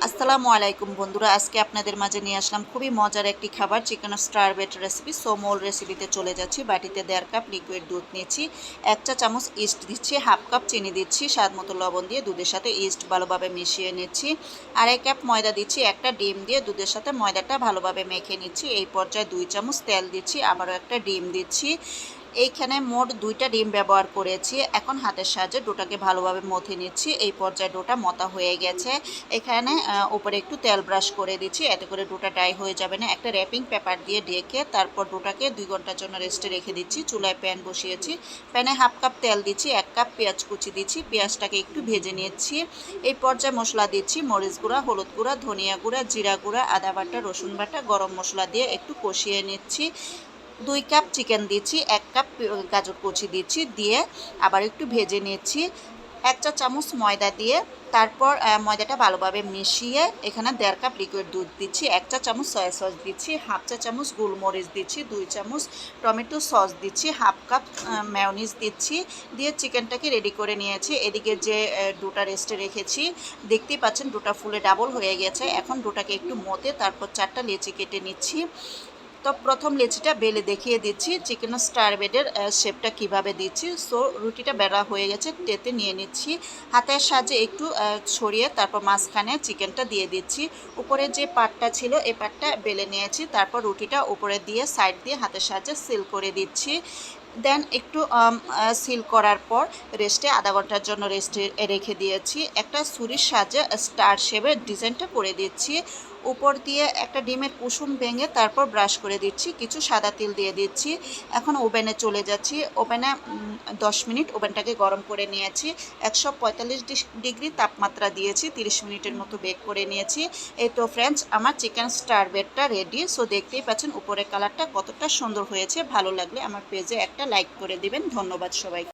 আসসালামু আলাইকুম বন্ধুরা, আজকে আপনাদের মাঝে নিয়ে আসলাম খুবই মজার একটি খাবার, চিকেন স্টারবেট রেসিপি। সো মূল রেসিপিতে চলে যাচ্ছি। বাটিতে 1.5 কাপ লিকুইড দুধ নিচ্ছি, 1 চা চামচ ইস্ট দিচ্ছি, হাফ কাপ চিনি দিচ্ছি, স্বাদ মতো লবণ দিয়ে দুধের সাথে ইস্ট ভালোভাবে মিশিয়ে নিচ্ছি। 1/2 কাপ ময়দা দিচ্ছি, একটা ডিম দিয়ে দুধের সাথে ময়দাটা ভালোভাবে মেখে নিচ্ছি। এই পর্যায়ে 2 চামচ তেল দিচ্ছি, আবারও একটা ডিম দিচ্ছি। এইখানে মোট 2টা ডিম ব্যবহার করেছি। এখন হাতের সাহায্যে ডোটাকে ভালোভাবে মথে নিচ্ছি। এই পর্যায়ে ডোটা মথা হয়ে গেছে। এখানে উপরে একটু তেল ব্রাশ করে দিচ্ছি, এতে করে ডোটা ড্রাই হয়ে যাবে না। একটা র্যাপিং পেপার দিয়ে ঢেকে তারপর ডোটাকে 2 ঘন্টার জন্য রেস্টে রেখে দিচ্ছি। চুলায় প্যান বসিয়েছি, প্যানে হাফ কাপ তেল দিচ্ছি, 1 কাপ পেঁয়াজ কুচি দিচ্ছি, পেঁয়াজটাকে একটু ভেজে নিচ্ছি। এই পর্যায়ে মশলা দিচ্ছি, মরিচ গুঁড়া, হলুদ গুঁড়া, ধনিয়া গুঁড়া, জিরা গুঁড়া, আদা বাটা, রসুন বাটা, গরম মশলা দিয়ে একটু কষিয়ে নিচ্ছি। 2 কাপ চিকেন দিচ্ছি, 1 কাপ গাজর কুচি দিচ্ছি, দিয়ে আবার একটু ভেজে নিচ্ছি। 1 চা চামচ ময়দা দিয়ে তারপর ময়দাটা ভালোভাবে মিশিয়ে এখানে 1.5 কাপ লিকুইড দুধ দিচ্ছি, 1 চা চামচ সয়া সস দিচ্ছি, হাফ চা চামচ গোলমরিচ দিচ্ছি, 2 চামচ টমেটো সস দিচ্ছি, হাফ কাপ মেয়োনিজ দিচ্ছি, দিয়ে চিকেনটাকে রেডি করে নিয়েছি। এদিকে যে ডোটা রেস্টে রেখেছি, দেখতেই পাচ্ছেন ডোটা ফুলে ডাবল হয়ে গেছে। এখন ডোটাকে একটু মতে তারপর 4টা লেচি কেটে নিচ্ছি। তো প্রথম লেচিটা বেলে দেখিয়ে দিচ্ছি চিকেন স্টারবেটের শেপটা কিভাবে দিচ্ছি। সো রুটিটা বেলা হয়ে গেছে, টেতে নিয়ে নিচ্ছি। হাতের সাহায্যে একটু ছড়িয়ে তারপর মাঝখানে চিকেনটা দিয়ে দিচ্ছি। উপরে যে পাটটা ছিল এই পাটটা বেলে নিয়েছি, তারপর রুটিটা উপরে দিয়ে সাইড দিয়ে হাতের সাহায্যে সিল করে দিচ্ছি। দেন একটু সিল করার পর রেস্টে আধা ঘন্টার জন্য রেস্টে রেখে দিয়েছি। একটা ছুরির সাহায্যে স্টার শেপের ডিজাইনটা করে দিচ্ছি। উপর দিয়ে একটা ডিমের কুসুম ভেঙে তারপর ব্রাশ করে দিচ্ছি, কিছু সাদা তিল দিয়ে দিচ্ছি। এখন ওভেনে চলে যাচ্ছি। ওভেনে 10 মিনিট ওভেনটাকে গরম করে নিয়েছি। 145 ডিগ্রি তাপমাত্রা দিয়েছি, 30 মিনিটের মতো বেক করে নিয়েছি। এই তো ফ্রেন্ডস, আমার চিকেন স্টারবেটটা রেডি। সো দেখতেই পাচ্ছেন উপরের কালারটা কতটা সুন্দর হয়েছে। ভালো লাগলে আমার পেজে একটা লাইক করে দিবেন। ধন্যবাদ সবাই।